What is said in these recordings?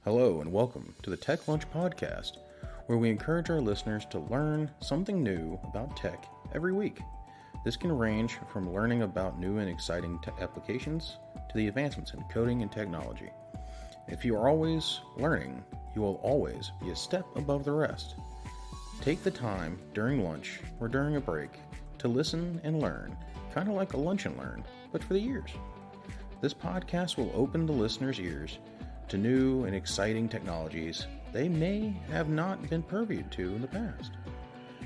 Hello and welcome to the Tech Lunch podcast, where we encourage our listeners to learn something new about tech every week. This can range from learning about new and exciting applications to the advancements in coding and technology. If you are always learning, you will always be a step above the rest. Take the time during lunch or during a break to listen and learn, kind of like a lunch and learn, but for the ears. This podcast will open the listeners' ears to new and exciting technologies they may have not been privy to in the past.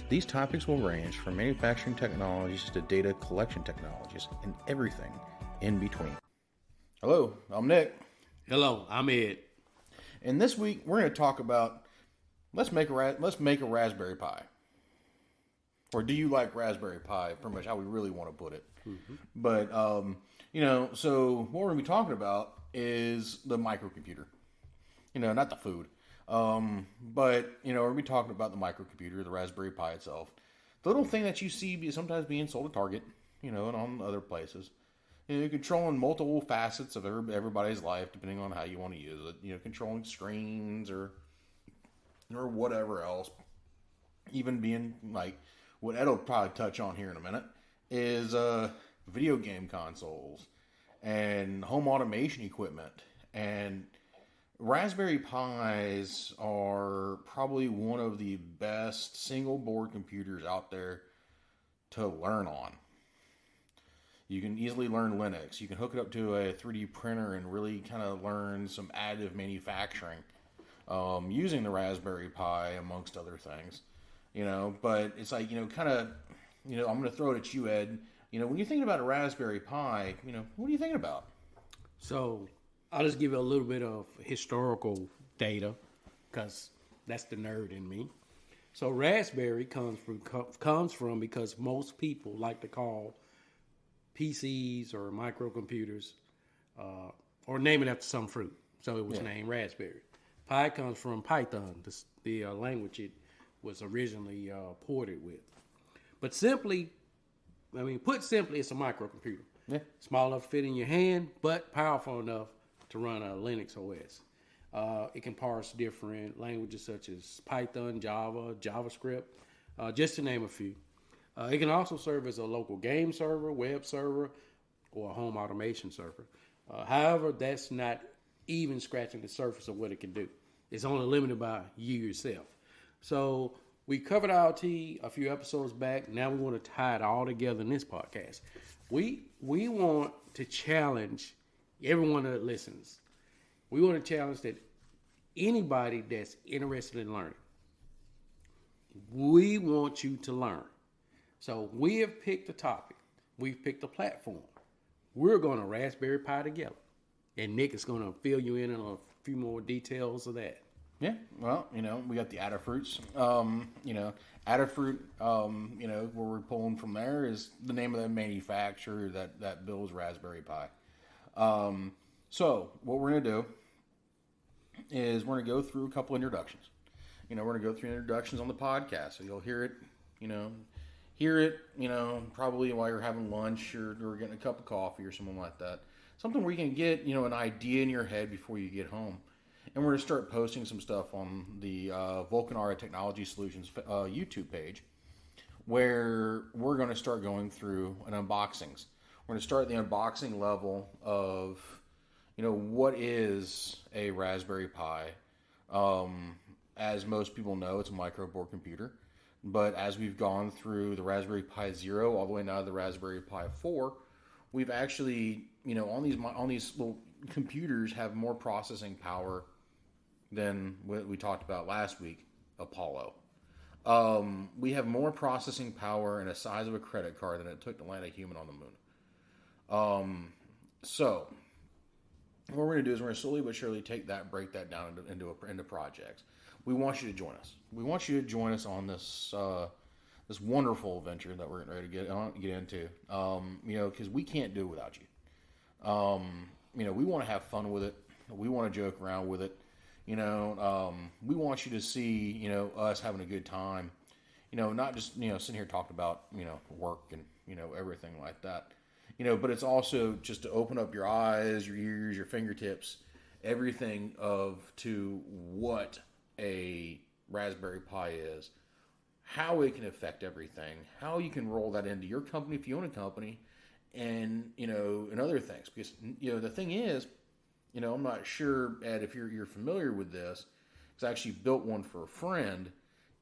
These topics will range from manufacturing technologies to data collection technologies and everything in between. Hello, I'm Nick. Hello, I'm Ed. And this week we're going to talk about let's make a Raspberry Pi. Or do you like Raspberry Pi? Pretty much how we really want to put it. Mm-hmm. But so what we're going to be talking about is the microcomputer. Not the food. But we're going to be talking about the microcomputer, the Raspberry Pi itself. The little thing that you see sometimes being sold at Target, and on other places. Controlling multiple facets of everybody's life, depending on how you want to use it. Controlling screens or whatever else. Even being like, what Ed will probably touch on here in a minute, is video game consoles and home automation equipment. And Raspberry Pis are probably one of the best single board computers out there to learn on. You can easily learn Linux. You can hook it up to a 3D printer and really kind of learn some additive manufacturing using the Raspberry Pi, amongst other things. But it's like, I'm going to throw it at you, Ed. When you're thinking about a Raspberry Pi, what are you thinking about? So I'll just give you a little bit of historical data because that's the nerd in me. So Raspberry comes from because most people like to call PCs or microcomputers or name it after some fruit. So it was named Raspberry. Pi comes from Python, the language it was originally ported with. But put simply, it's a microcomputer. Yeah. Small enough to fit in your hand, but powerful enough to run a Linux OS. It can parse different languages such as Python, Java, JavaScript, just to name a few. It can also serve as a local game server, web server, or a home automation server. However, that's not even scratching the surface of what it can do. It's only limited by you yourself. So we covered IoT a few episodes back. Now we want to tie it all together in this podcast. We want to challenge everyone that listens. We want to challenge that anybody that's interested in learning. We want you to learn. So we have picked a topic. We've picked a platform. We're going to Raspberry Pi together. And Nick is going to fill you in on a few more details of that. Yeah, well, we got the Adafruits. Adafruit, where we're pulling from there is the name of the manufacturer that builds Raspberry Pi. So what we're going to do is we're going to go through a couple introductions. We're going to go through introductions on the podcast. So you'll hear it, probably while you're having lunch or getting a cup of coffee or something like that. Something where you can get, an idea in your head before you get home. And we're going to start posting some stuff on the Vulcanara Technology Solutions YouTube page, where we're going to start going through an unboxings. We're going to start at the unboxing level of, what is a Raspberry Pi. As most people know, it's a microboard computer. But as we've gone through the Raspberry Pi 0 all the way now to the Raspberry Pi 4, we've actually, on these little computers have more processing power than what we talked about last week, Apollo. We have more processing power and a size of a credit card than it took to land a human on the moon. So what we're going to do is we're going to slowly but surely break that down into projects. We want you to join us. We want you to join us on this this wonderful adventure that we're getting ready to get into. Because we can't do it without you. We want to have fun with it. We want to joke around with it. We want you to see, us having a good time. Not just, sitting here talking about, work and, everything like that. But it's also just to open up your eyes, your ears, your fingertips, everything to what a Raspberry Pi is, how it can affect everything, how you can roll that into your company if you own a company, and and other things. Because the thing is, I'm not sure, Ed, if you're familiar with this, because I actually built one for a friend.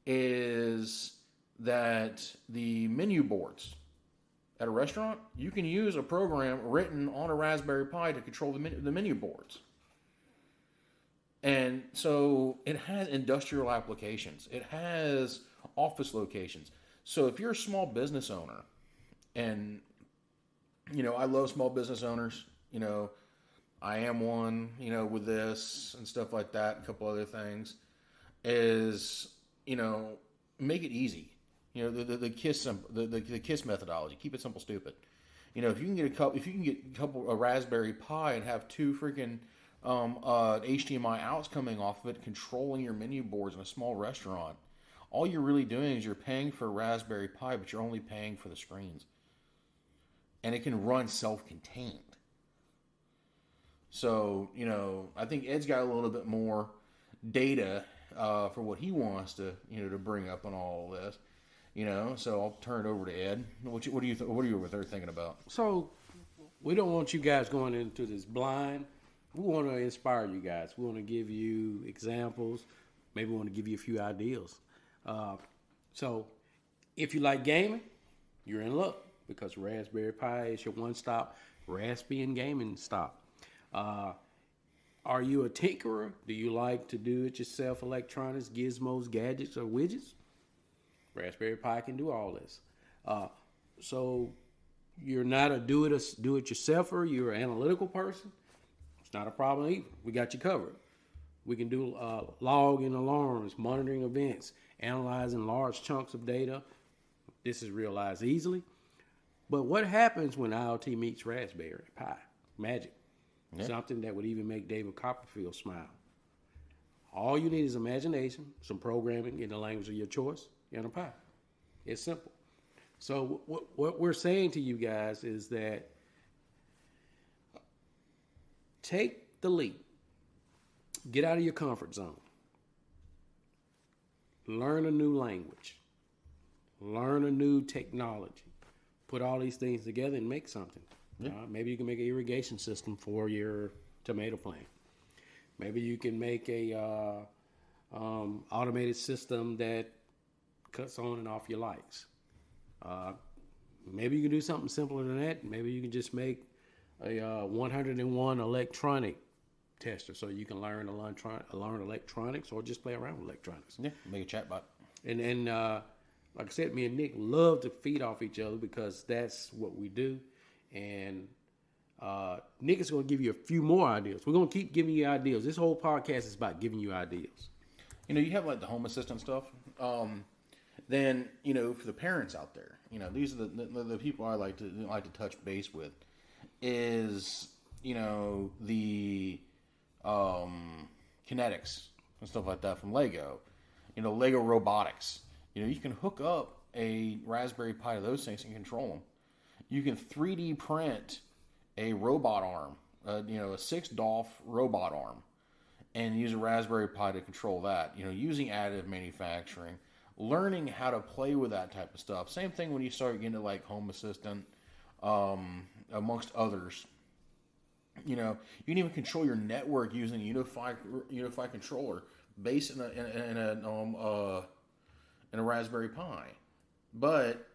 Is that the menu boards at a restaurant? You can use a program written on a Raspberry Pi to control the menu boards. And so it has industrial applications. It has office locations. So if you're a small business owner, and, I love small business owners, I am one, with this and stuff like that, and a couple other things, is, make it easy. The KISS methodology. Keep it simple, stupid. If you can get a Raspberry Pi and have two freaking HDMI outs coming off of it, controlling your menu boards in a small restaurant, all you're really doing is you're paying for a Raspberry Pi, but you're only paying for the screens. And it can run self-contained. So, I think Ed's got a little bit more data for what he wants to, to bring up on all of this. So I'll turn it over to Ed. What are you over there thinking about? So we don't want you guys going into this blind. We want to inspire you guys. We want to give you examples. Maybe we want to give you a few ideas. So if you like gaming, you're in luck, because Raspberry Pi is your one-stop Raspbian gaming stop. Are you a tinkerer? Do you like to do it yourself electronics, gizmos, gadgets, or widgets? Raspberry Pi can do all this. So you're not a do-it-yourselfer, you're an analytical person, it's not a problem either. We got you covered. We can do logging alarms, monitoring events, analyzing large chunks of data. This is realized easily. But what happens when IoT meets Raspberry Pi? Magic. Yeah. Something that would even make David Copperfield smile. All you need is imagination, some programming in the language of your choice, and a Pi. It's simple. So what we're saying to you guys is that take the leap. Get out of your comfort zone. Learn a new language. Learn a new technology. Put all these things together and make something. Yeah. Maybe you can make an irrigation system for your tomato plant. Maybe you can make a automated system that cuts on and off your lights. Maybe you can do something simpler than that. Maybe you can just make a 101 electronic tester, so you can learn electronics or just play around with electronics. Yeah, make a chatbot. And like I said, me and Nick love to feed off each other because that's what we do. And Nick is going to give you a few more ideas. We're going to keep giving you ideas. This whole podcast is about giving you ideas. You have like the home assistant stuff. Then for the parents out there, these are the people I like to touch base with. Is the kinetics and stuff like that from Lego. Lego robotics. You can hook up a Raspberry Pi to those things and control them. You can 3D print a robot arm, a 6 DOF robot arm, and use a Raspberry Pi to control that. Using additive manufacturing, learning how to play with that type of stuff. Same thing when you start getting to like Home Assistant, amongst others. You can even control your network using a unified controller based in a Raspberry Pi. But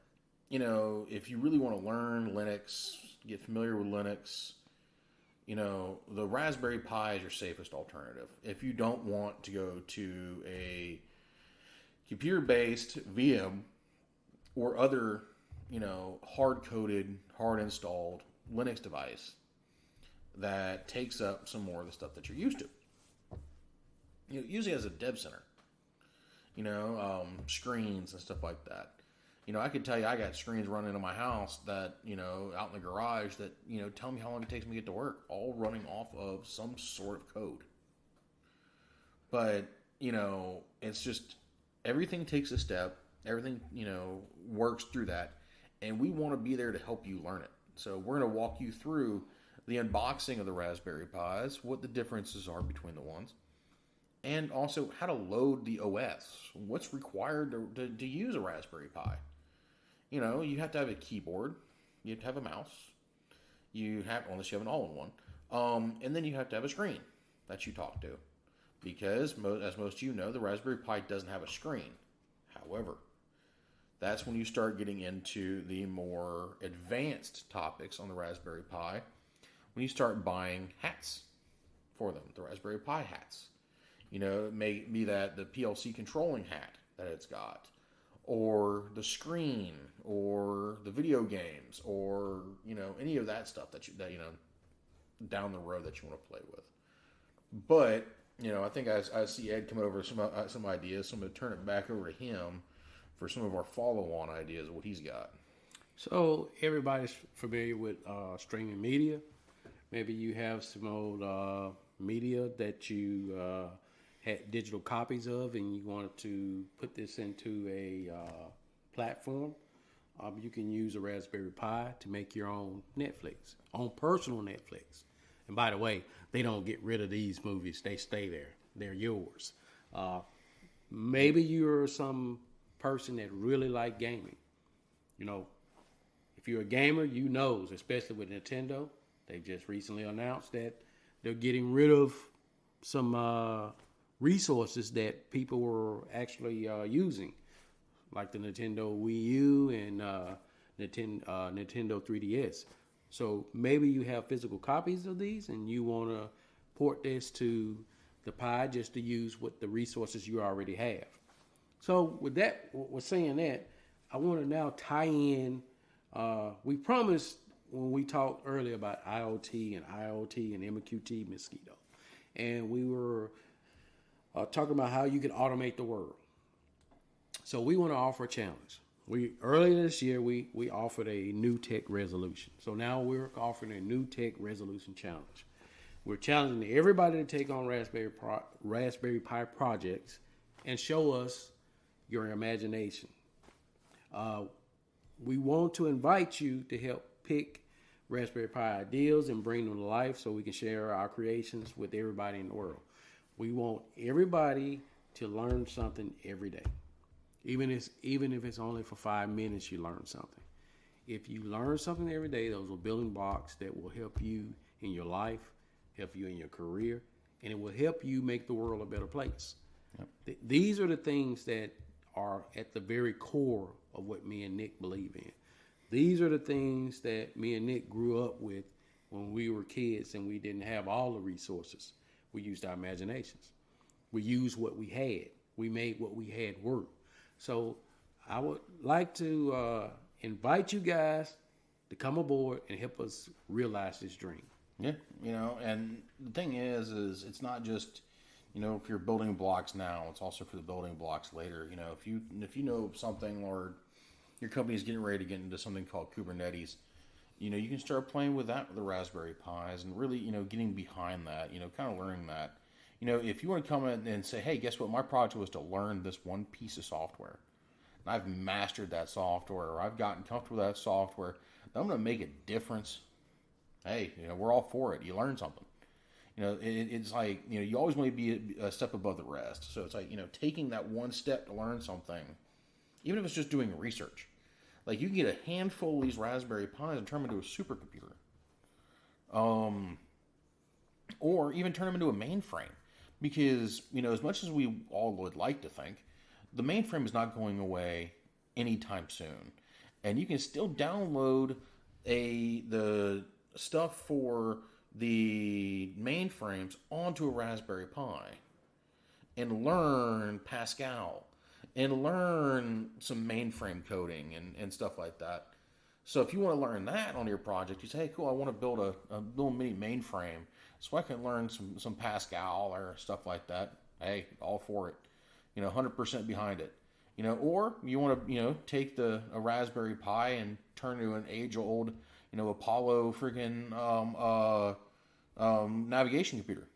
if you really want to learn Linux, get familiar with Linux, the Raspberry Pi is your safest alternative. If you don't want to go to a computer-based VM or other, hard-coded, hard-installed Linux device that takes up some more of the stuff that you're used to. Usually as a dev center, screens and stuff like that. I could tell you I got screens running in my house that, out in the garage that, tell me how long it takes me to get to work, all running off of some sort of code. But, it's just, everything takes a step. Everything, works through that. And we want to be there to help you learn it. So we're going to walk you through the unboxing of the Raspberry Pis, what the differences are between the ones, and also how to load the OS. What's required to use a Raspberry Pi? You know, you have to have a keyboard, you have to have a mouse, unless you have an all-in-one, and then you have to have a screen that you talk to, because as most of you know, the Raspberry Pi doesn't have a screen. However, that's when you start getting into the more advanced topics on the Raspberry Pi, when you start buying hats for them, the Raspberry Pi hats. You know, it may be that the PLC controlling hat that it's got, or the screen, or the video games, or, you know, any of that stuff that you know, down the road that you want to play with. But, you know, I think I see Ed coming over with some ideas, so I'm going to turn it back over to him for some of our follow-on ideas of what he's got. So everybody's familiar with streaming media. Maybe you have some old media that you had digital copies of, and you wanted to put this into a platform. You can use a Raspberry Pi to make your own Netflix, own personal Netflix. And by the way, they don't get rid of these movies. They stay there. They're yours. Maybe you're some person that really like gaming. You know, if you're a gamer, you know, especially with Nintendo, they just recently announced that they're getting rid of some resources that people were actually using, like the Nintendo Wii U and Nintendo 3DS. So maybe you have physical copies of these and you want to port this to the Pi just to use what the resources you already have. So with that, with saying that, I want to now tie in. We promised when we talked earlier about IoT and MQT mosquito, and we were talking about how you can automate the world. So we want to offer a challenge. Earlier this year we offered a new tech resolution. So now we're offering a new tech resolution challenge. We're challenging everybody to take on Raspberry Pi projects and show us your imagination. We want to invite you to help pick Raspberry Pi ideas and bring them to life so we can share our creations with everybody in the world. We want everybody to learn something every day. Even if it's only for 5 minutes, you learn something. If you learn something every day, those are building blocks that will help you in your life, help you in your career, and it will help you make the world a better place. Yep. These are the things that are at the very core of what me and Nick believe in. These are the things that me and Nick grew up with when we were kids and we didn't have all the resources. We used our imaginations. We used what we had. We made what we had work. So I would like to invite you guys to come aboard and help us realize this dream. Yeah, you know, and the thing is it's not just, you know, if you're building blocks now, it's also for the building blocks later. You know, if you know something, or your company is getting ready to get into something called Kubernetes, you know, you can start playing with that with the Raspberry Pis and really, you know, getting behind that, you know, kind of learning that. You know, if you want to come in and say, hey, guess what? My project was to learn this one piece of software. And I've mastered that software, or I've gotten comfortable with that software. I'm going to make a difference. Hey, you know, we're all for it. You learn something. You know, it's like, you know, you always want to be a step above the rest. So it's like, you know, taking that one step to learn something, even if it's just doing research. Like, you can get a handful of these Raspberry Pis and turn them into a supercomputer. Or even turn them into a mainframe. Because, you know, as much as we all would like to think, the mainframe is not going away anytime soon. And you can still download the stuff for the mainframes onto a Raspberry Pi and learn Pascal and learn some mainframe coding and stuff like that. So if you want to learn that on your project, you say, hey, cool, I want to build a little mini mainframe so I can learn some Pascal or stuff like that. Hey, all for it. You know, 100% behind it. You know, or you want to, you know, take a Raspberry Pi and turn to an age-old, you know, Apollo freaking navigation computer.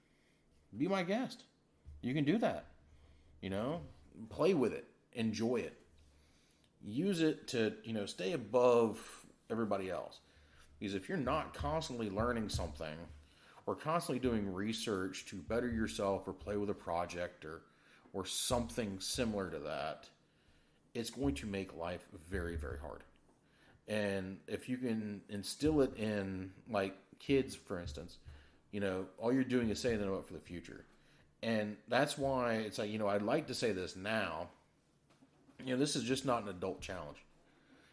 Be my guest. You can do that. You know, play with it. Enjoy it. Use it to, you know, stay above everybody else. Because if you're not constantly learning something or constantly doing research to better yourself or play with a project or something similar to that, it's going to make life very, very hard. And if you can instill it in, like kids, for instance, all you're doing is setting them up for the future. And that's why it's like, I'd like to say this now. This is just not an adult challenge.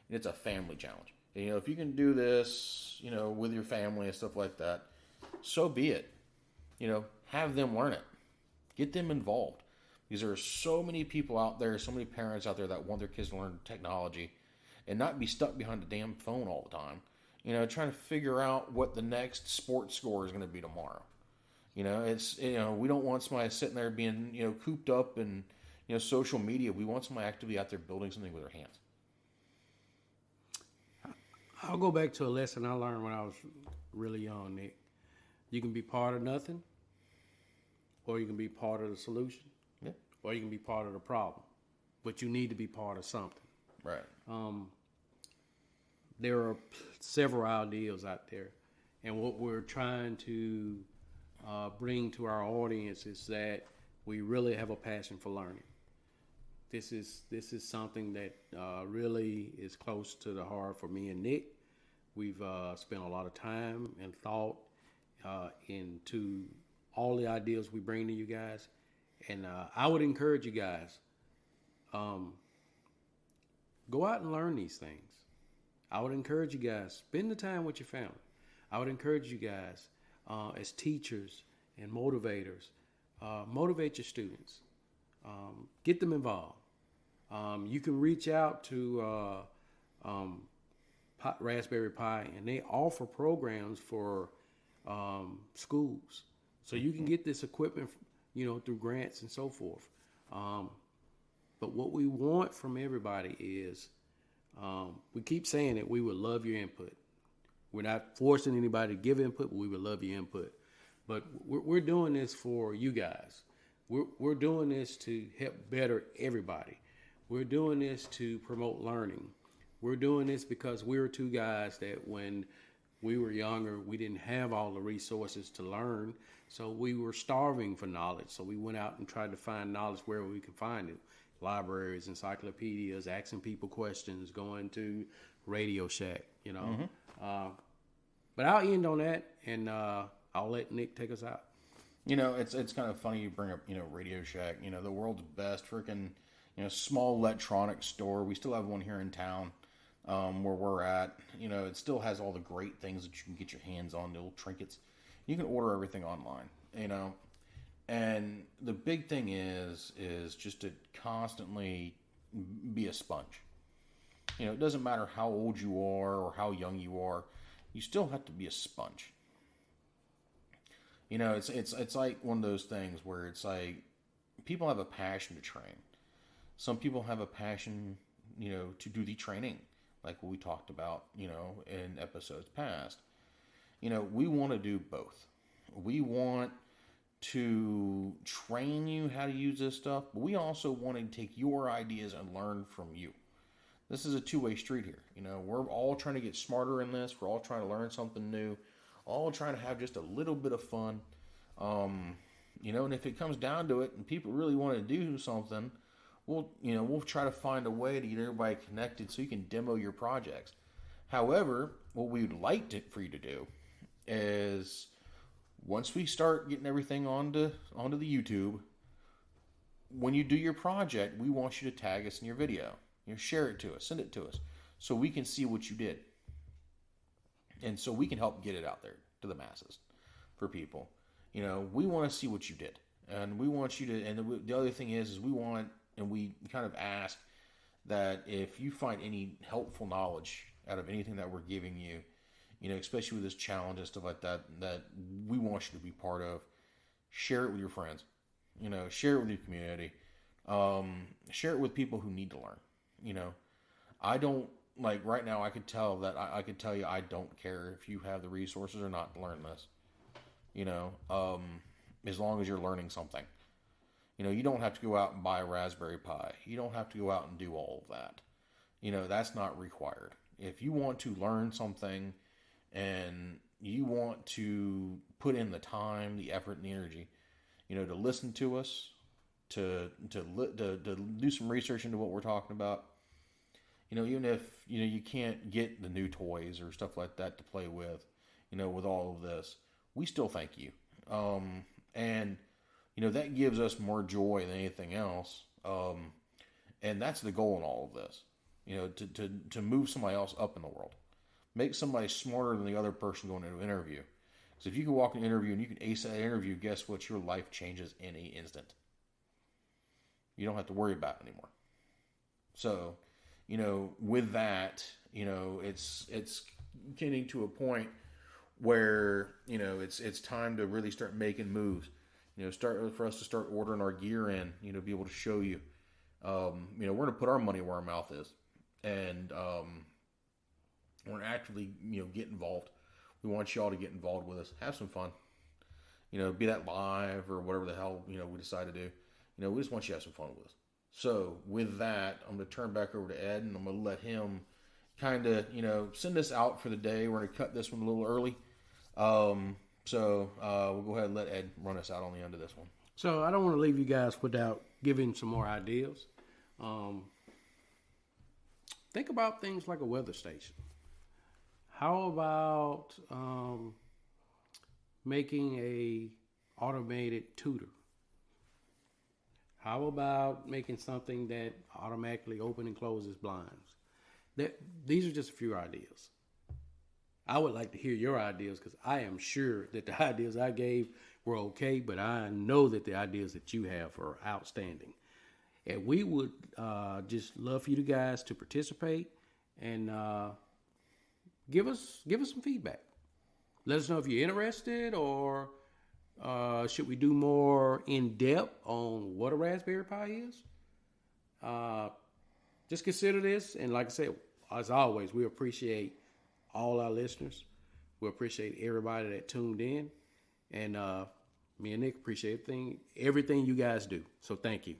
It's a family challenge. If you can do this, with your family and stuff like that, so be it. Have them learn it. Get them involved. Because there are so many people out there, so many parents out there that want their kids to learn technology and not be stuck behind a damn phone all the time. Trying to figure out what the next sports score is going to be tomorrow. It's, we don't want somebody sitting there being, cooped up in, social media. We want somebody actively out there building something with their hands. I'll go back to a lesson I learned when I was really young, Nick. You can be part of nothing, or you can be part of the solution, or you can be part of the problem. But you need to be part of something. Right. There are several ideas out there, and what we're trying to bring to our audience is that we really have a passion for learning. This is something that really is close to the heart for me and Nick. We've spent a lot of time and thought into all the ideas we bring to you guys, and I would encourage you guys, go out and learn these things. I would encourage you guys, spend the time with your family. I would encourage you guys, as teachers and motivators, motivate your students. Get them involved. You can reach out to Rasberry Pi, and they offer programs for schools. So you can get this equipment, through grants and so forth. But what we want from everybody is, we keep saying that we would love your input. We're not forcing anybody to give input, but we would love your input. But we're doing this for you guys. We're doing this to help better everybody. We're doing this to promote learning. We're doing this because we were two guys that when we were younger, we didn't have all the resources to learn. So we were starving for knowledge. So we went out and tried to find knowledge wherever we could find it. Libraries, encyclopedias, asking people questions, going to Radio Shack, But I'll end on that, and I'll let Nick take us out. It's kind of funny you bring up, Radio Shack, the world's best freaking, small electronics store. We still have one here in town where we're at. It still has all the great things that you can get your hands on, the little trinkets. You can order everything online, And the big thing is just to constantly be a sponge. It doesn't matter how old you are or how young you are. You still have to be a sponge. It's like one of those things where it's like people have a passion to train. Some people have a passion, to do the training, like what we talked about, in episodes past. We want to do both. We want to train you how to use this stuff, but we also want to take your ideas and learn from you. This is a two-way street here. We're all trying to get smarter in this. We're all trying to learn something new, all trying to have just a little bit of fun. And if it comes down to it and people really want to do something, we'll try to find a way to get everybody connected so you can demo your projects. However, what we would like for you to do is, once we start getting everything onto the YouTube, when you do your project, we want you to tag us in your video. Share it to us, send it to us, so we can see what you did. And so we can help get it out there to the masses for people. We want to see what you did. And we want you to, and the other thing is we want, and we kind of ask that if you find any helpful knowledge out of anything that we're giving you, especially with this challenge and stuff like that, that we want you to be part of, share it with your friends, share it with your community, share it with people who need to learn. I don't, like right now I could tell you I don't care if you have the resources or not to learn this, as long as you're learning something. You don't have to go out and buy a Raspberry Pi. You don't have to go out and do all of that. That's not required. If you want to learn something and you want to put in the time, the effort, and the energy, to listen to us, to do some research into what we're talking about. Even if you can't get the new toys or stuff like that to play with, with all of this, we still thank you. And that gives us more joy than anything else. And that's the goal in all of this, to move somebody else up in the world, make somebody smarter than the other person going into an interview. So if you can walk in an interview and you can ace that interview, guess what? Your life changes in an instant. You don't have to worry about it anymore. So, with that, it's getting to a point where, it's time to really start making moves. For us to start ordering our gear in, be able to show you. We're going to put our money where our mouth is. And we're going to actively, get involved. We want y'all to get involved with us. Have some fun. Be that live or whatever the hell, we decide to do. We just want you to have some fun with us. So with that, I'm going to turn back over to Ed, and I'm going to let him kind of, send us out for the day. We're going to cut this one a little early. So we'll go ahead and let Ed run us out on the end of this one. So I don't want to leave you guys without giving some more ideas. Think about things like a weather station. How about making a automated tutor? How about making something that automatically open and closes blinds? These are just a few ideas. I would like to hear your ideas because I am sure that the ideas I gave were okay, but I know that the ideas that you have are outstanding. And we would just love for you guys to participate and give us some feedback. Let us know if you're interested, or should we do more in depth on what a Raspberry Pi is? Just consider this, and like I said, as always, we appreciate all our listeners. We appreciate everybody that tuned in, and me and Nick appreciate everything you guys do. So thank you.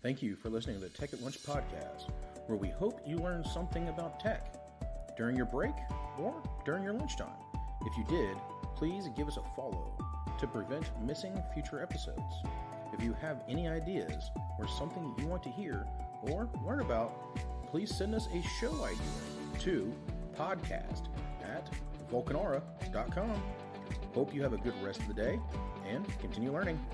Thank you for listening to the Tech at Lunch podcast, where we hope you learned something about tech during your break or during your lunchtime. If you did, please give us a follow to prevent missing future episodes. If you have any ideas or something you want to hear or learn about, please send us a show idea to podcast@vulcanara.com. Hope you have a good rest of the day and continue learning.